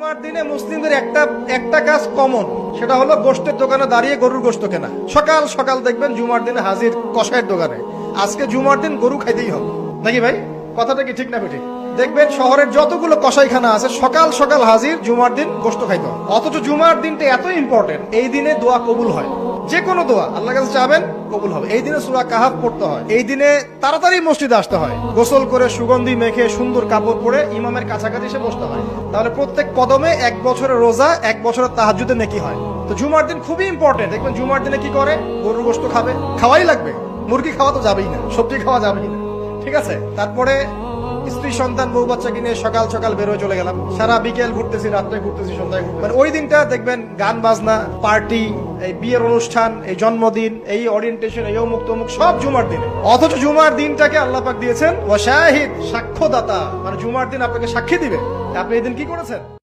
জুমার দিনে মুসলিমদের একটা কাজ কমন, সেটা হলো গোশতের দোকানে দাঁড়িয়ে গরুর গোশত কেনা। সকাল সকাল দেখবেন জুমার দিনে হাজির কসাইয়ের দোকানে, আজকে জুমার দিন গরু খাইতেই হবে, নাকি ভাই? কথাটা কি ঠিক না বেঠিক? দেখবেন শহরের যতগুলো কসাইখানা আছে সকাল সকাল হাজির জুমার দিন গোশত খাইতে হবে। অথচ জুমার দিনটা এত ইম্পর্টেন্ট, এই দিনে দোয়া কবুল হয়। যে কোনো দোয়া আল্লাহর কাছে চাবেন কবুল হবে। এই দিনে সূরা কাহাফ পড়তে হয়, এই দিনে তাড়াতাড়ি মসজিদে আসতে হয়, গোসল করে সুগন্ধি মেখে সুন্দর কাপড় পরে ইমামের কাছাকাছি এসে বসতে হয়। তাহলে প্রত্যেক কদমে 1 বছরের রোজা, 1 বছরের তাহাজ্জুদে নেকি হয়। তো জুমার দিন খুবই ইম্পর্টেন্ট। দেখবেন জুমার দিনে কি করে, গরুর গোশত খাবে, খাওয়াই লাগবে। মুরগি খাওয়া তো যাবেই না, সবজি খাওয়া যাবেই না, ঠিক আছে? তারপরে স্ত্রী সন্তান বউ বাচ্চাকে নিয়ে সকাল সকাল বের হয়ে চলে গেলাম, সারা বিকেল ঘুরতেছি, রাত্রে ঘুরতেছি, সন্ধ্যায় ঘুরতেছি। মানে ওই দিনটা দেখবেন গান বাজনা, পার্টি, এই বিয়ের অনুষ্ঠান, এই জন্মদিন, এই ওরিয়েন্টেশন, এই অমুক তমুক সব জুমার দিনে। অথচ জুমার দিনটাকে আল্লাহ পাক দিয়েছেন ওয়া শাহিদ, সাক্ষ্যদাতা, মানে জুমার দিন আপনাকে সাক্ষী দিবে আপনি এই দিন কি করেছেন।